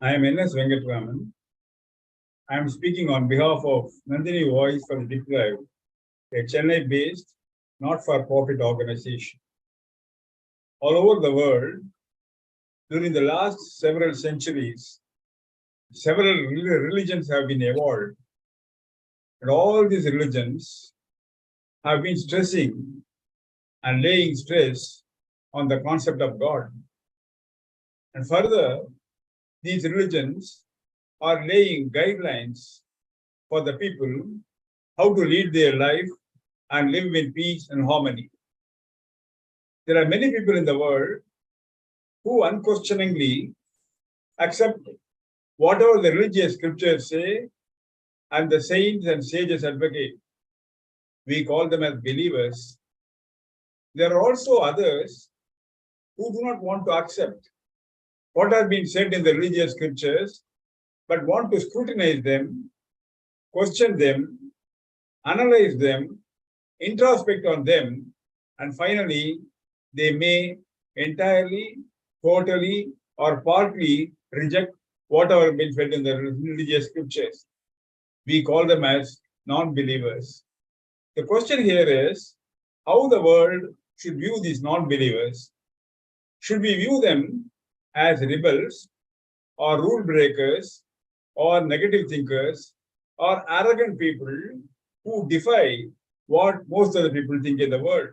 I am N.S. Venkatraman. I am speaking on behalf of Nandini Voice for the Deprived, a Chennai-based, not-for-profit organization. All over the world, during the last several centuries, several religions have been evolved, and all these religions have been stressing and laying stress on the concept of God. And further, these religions are laying guidelines for the people how to lead their life and live in peace and harmony. There are many people in the world who unquestioningly accept whatever the religious scriptures say and the saints and sages advocate. We call them as believers. There are also others who do not want to accept what has been said in the religious scriptures, but want to scrutinize them, question them, analyze them, introspect on them, and finally, they may entirely, totally, or partly reject whatever has been said in the religious scriptures. We call them as non-believers. The question here is how the world should view these non-believers. Should we view them as rebels or rule breakers or negative thinkers or arrogant people who defy what most of the people think in the world?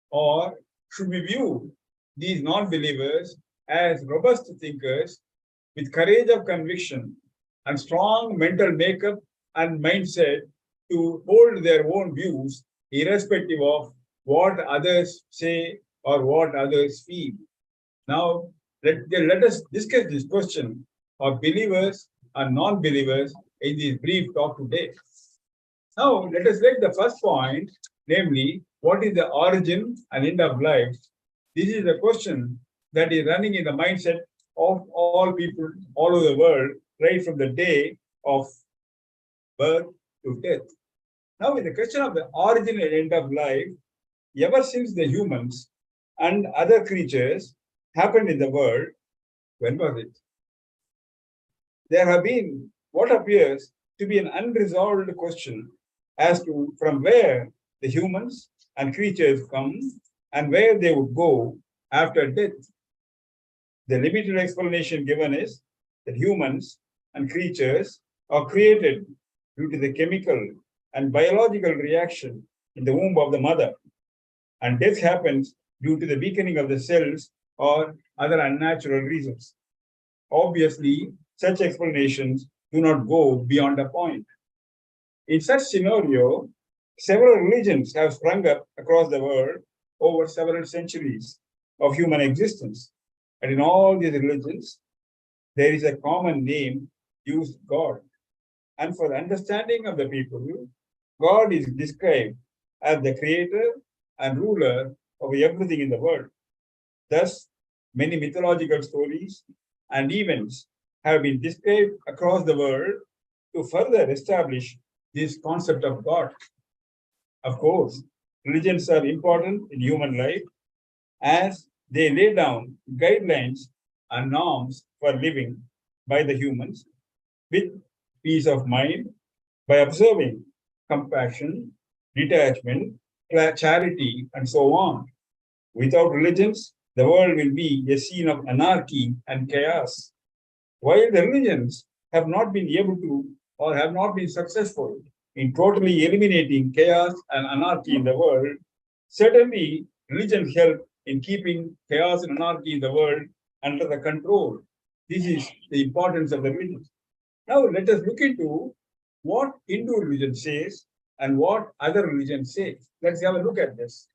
Or should we view these non-believers as robust thinkers with courage of conviction and strong mental makeup and mindset to hold their own views irrespective of what others say or what others feel? Now, let us discuss this question of believers and non-believers in this brief talk today. Now, let us take the first point, namely, what is the origin and end of life? This is a question that is running in the mindset of all people all over the world, right from the day of birth to death. Now, in the question of the origin and end of life, ever since the humans and other creatures happened in the world, when was it? There have been what appears to be an unresolved question as to from where the humans and creatures come and where they would go after death. The limited explanation given is that humans and creatures are created due to the chemical and biological reaction in the womb of the mother, and death happens due to the weakening of the cells or other unnatural reasons. Obviously, such explanations do not go beyond a point. In such scenario, several religions have sprung up across the world over several centuries of human existence. And in all these religions, there is a common name used, God. And for the understanding of the people, God is described as the creator and ruler of everything in the world. Thus, many mythological stories and events have been described across the world to further establish this concept of God. Of course, religions are important in human life as they lay down guidelines and norms for living by the humans with peace of mind by observing compassion, detachment, charity, and so on. Without religions, the world will be a scene of anarchy and chaos. While the religions have not been able to or have not been successful in totally eliminating chaos and anarchy in the world, certainly religions help in keeping chaos and anarchy in the world under the control. This is the importance of the religion. Now let us look into what Hindu religion says and what other religions say. Let's have a look at this.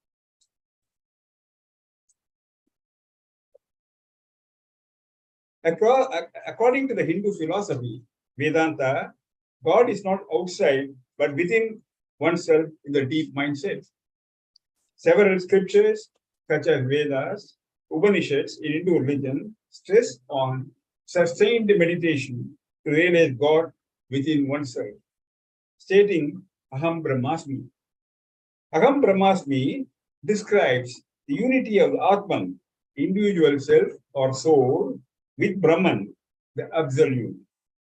According to the Hindu philosophy, Vedanta, God is not outside but within oneself in the deep mindset. Several scriptures, such as Vedas, Upanishads in Hindu religion, stress on sustained meditation to realize God within oneself, stating Aham Brahmasmi. Aham Brahmasmi describes the unity of the Atman, individual self or soul, with Brahman, the absolute.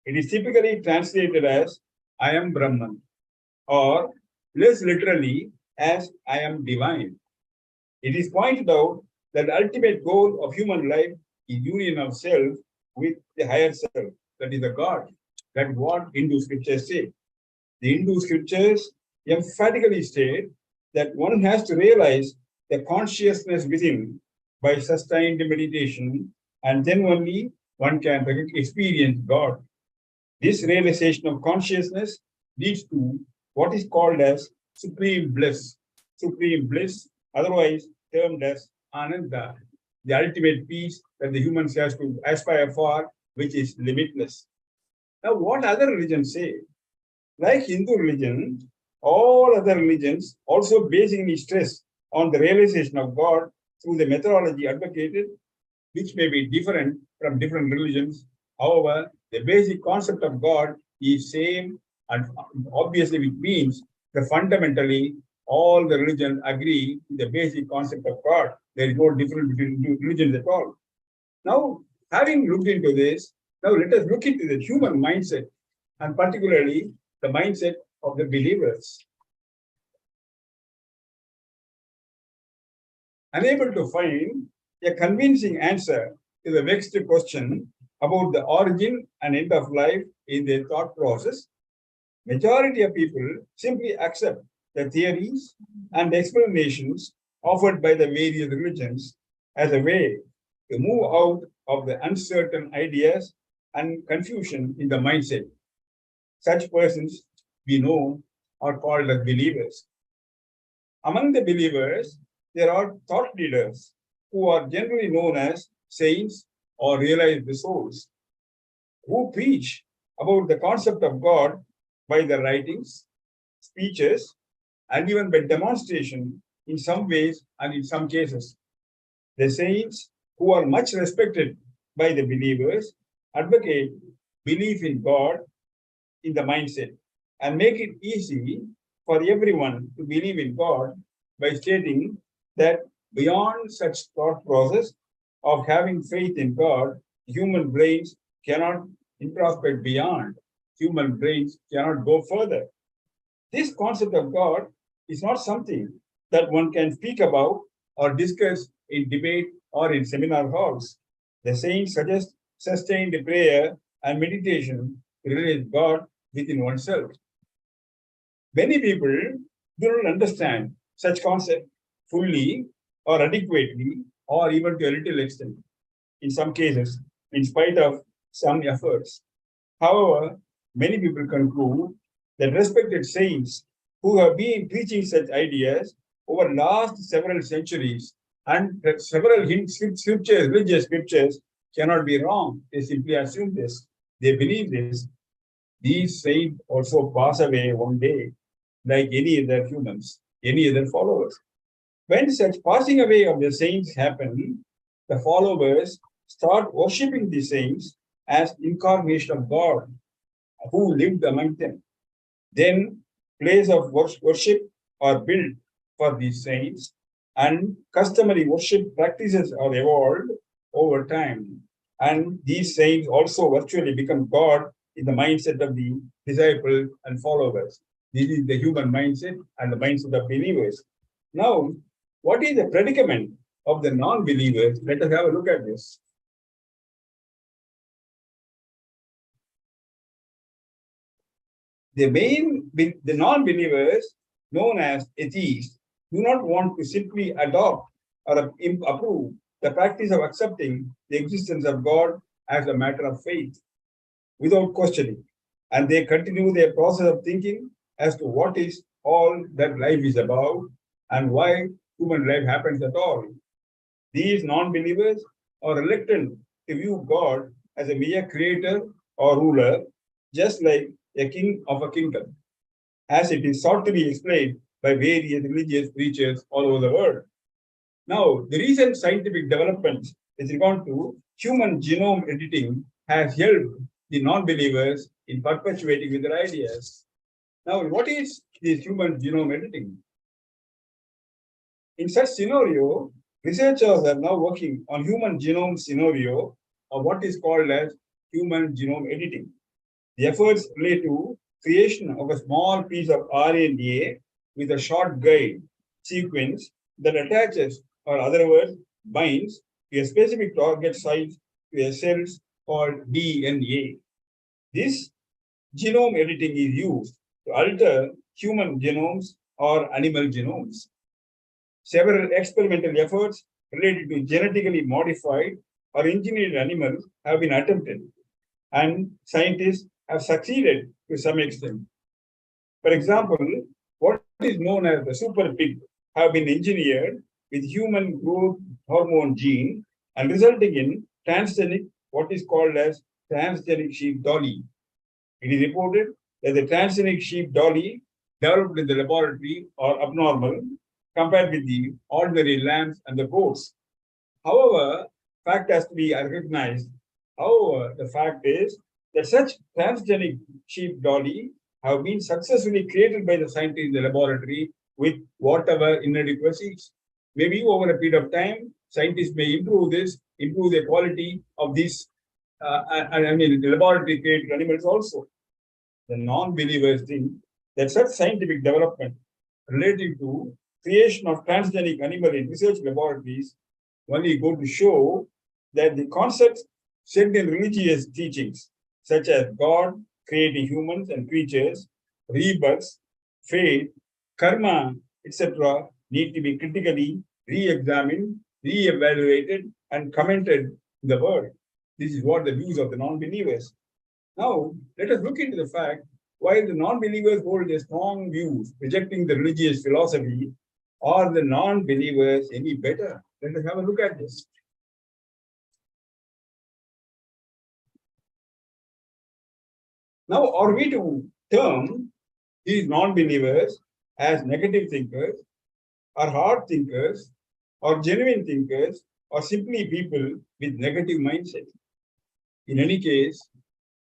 It is typically translated as I am Brahman, or less literally as I am divine. It is pointed out that the ultimate goal of human life is union of self with the higher self, that is the God. That is what Hindu scriptures say. The Hindu scriptures emphatically state that one has to realize the consciousness within by sustained meditation, and then only one can experience God. This realization of consciousness leads to what is called as supreme bliss. Supreme bliss, otherwise termed as ananda, the ultimate peace that the humans has to aspire for, which is limitless. Now, what other religions say? Like Hindu religion, all other religions also basically stress on the realization of God through the methodology advocated, which may be different from different religions. However, the basic concept of God is same, and obviously it means that fundamentally all the religions agree with the basic concept of God. There is no difference between religions at all. Now, having looked into this, now let us look into the human mindset, and particularly the mindset of the believers. Unable to find a convincing answer to the vexed question about the origin and end of life in their thought process, majority of people simply accept the theories and explanations offered by the various religions as a way to move out of the uncertain ideas and confusion in the mindset. Such persons we know are called as believers. Among the believers, there are thought leaders who are generally known as saints or realized souls, who preach about the concept of God by their writings, speeches, and even by demonstration in some ways and in some cases. The saints, who are much respected by the believers, advocate belief in God in the mindset and make it easy for everyone to believe in God by stating that beyond such thought process of having faith in God, human brains cannot introspect beyond. Human brains cannot go further. This concept of God is not something that one can speak about or discuss in debate or in seminar halls. The saints suggest sustained prayer and meditation to realize God within oneself. Many people do not understand such concept fully or adequately or even to a little extent, in some cases, in spite of some efforts. However, many people conclude that respected saints who have been preaching such ideas over last several centuries and that several scriptures, religious scriptures cannot be wrong. They simply assume this. They believe this. These saints also pass away one day, like any other humans, any other followers. When such passing away of the saints happen, the followers start worshipping the saints as incarnation of God who lived among them. Then places of worship are built for these saints, and customary worship practices are evolved over time. And these saints also virtually become God in the mindset of the disciples and followers. This is the human mindset and the mindset of believers. Now, what is the predicament of the non-believers? Let us have a look at this. The non-believers, known as atheists, do not want to simply adopt or approve the practice of accepting the existence of God as a matter of faith without questioning. And they continue their process of thinking as to what is all that life is about and why human life happens at all. These non-believers are reluctant to view God as a mere creator or ruler, just like a king of a kingdom, as it is sought to be explained by various religious preachers all over the world. Now, the recent scientific developments with regard to human genome editing has helped the non-believers in perpetuating with their ideas. Now, what is this human genome editing? In such scenario, researchers are now working on human genome scenario, or what is called as human genome editing. The efforts relate to creation of a small piece of RNA with a short guide sequence that attaches, or other words, binds to a specific target site to a cells called DNA. This genome editing is used to alter human genomes or animal genomes. Several experimental efforts related to genetically modified or engineered animals have been attempted, and scientists have succeeded to some extent. For example, what is known as the super pig have been engineered with human growth hormone gene and resulting in transgenic, what is called as transgenic sheep dolly. It is reported that the transgenic sheep dolly developed in the laboratory are abnormal compared with the ordinary lambs and the goats. However, fact has to be recognized. However, the fact is that such transgenic sheep dolly have been successfully created by the scientists in the laboratory with whatever inadequacies. Maybe over a period of time, scientists may improve this, improve the quality of these, the laboratory created animals also. The non-believers think that such scientific development relating to creation of transgenic animal in research laboratories only go to show that the concepts set in religious teachings, such as God creating humans and creatures, rebirths, fate, karma, etc., need to be critically re-examined, re-evaluated, and commented in the world. This is what the views of the non-believers. Now, let us look into the fact why the non-believers hold their strong views, rejecting the religious philosophy. Are the non-believers any better? Let us have a look at this. Now, are we to term these non-believers as negative thinkers, or hard thinkers, or genuine thinkers, or simply people with negative mindset? In any case,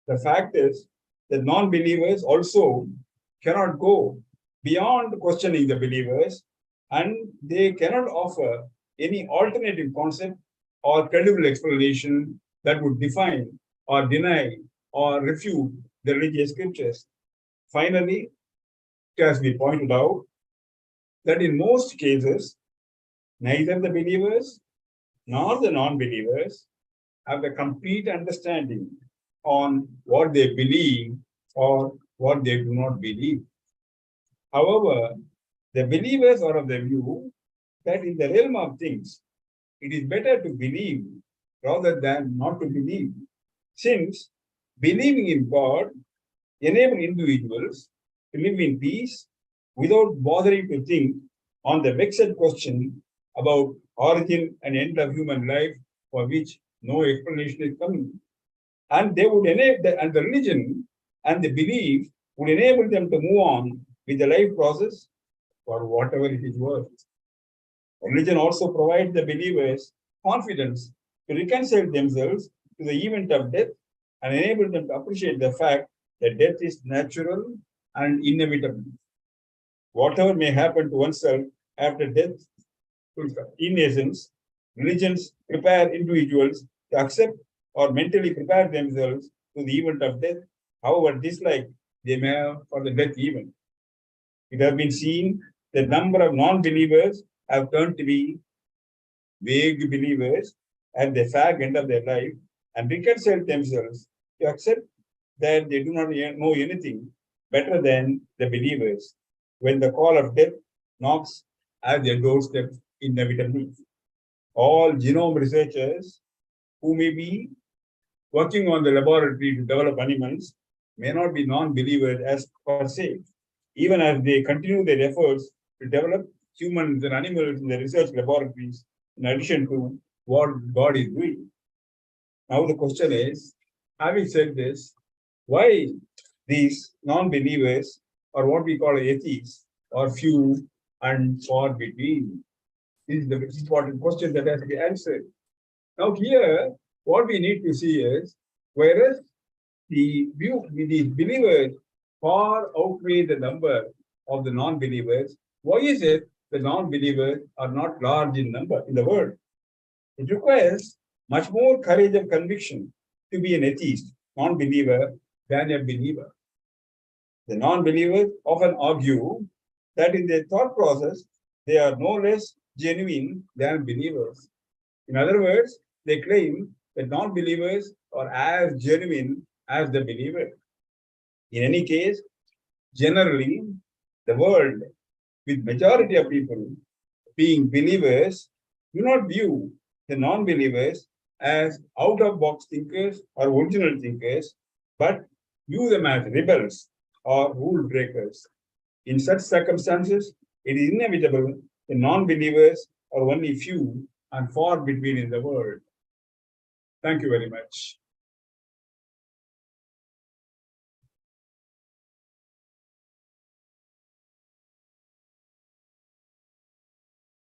the fact is that non-believers also cannot go beyond questioning the believers, and they cannot offer any alternative concept or credible explanation that would define or deny or refute the religious scriptures. Finally, it has been pointed out that in most cases, neither the believers nor the non-believers have a complete understanding on what they believe or what they do not believe. However, the believers are of the view that in the realm of things, it is better to believe rather than not to believe, since believing in God enables individuals to live in peace without bothering to think on the vexed question about origin and end of human life for which no explanation is coming. And they would enable the religion and the belief would enable them to move on with the life process for whatever it is worth. Religion also provides the believers confidence to reconcile themselves to the event of death and enable them to appreciate the fact that death is natural and inevitable. Whatever may happen to oneself after death, in essence, religions prepare individuals to accept or mentally prepare themselves to the event of death, however dislike they may have for the death event. It has been seen that number of non-believers have turned to be vague believers at the fag end of their life and reconcile themselves to accept that they do not know anything better than the believers when the call of death knocks at their doorstep inevitably. All genome researchers who may be working on the laboratory to develop animals may not be non-believers as per se, even as they continue their efforts to develop humans and animals in the research laboratories, in addition to what God is doing. Now the question is, having said this, why these non-believers, or what we call atheists, are few and far between? This is the important question that has to be answered. Now here, what we need to see is, whereas the believers far outweigh the number of the non-believers, why is it the non-believers are not large in number in the world? It requires much more courage and conviction to be an atheist non-believer than a believer. The non-believers often argue that in their thought process, they are no less genuine than believers. In other words, they claim that non-believers are as genuine as the believer. In any case, generally, the world, with majority of people being believers, do not view the non-believers as out-of-box thinkers or original thinkers, but view them as rebels or rule breakers. In such circumstances, it is inevitable the non-believers are only few and far between in the world. Thank you very much.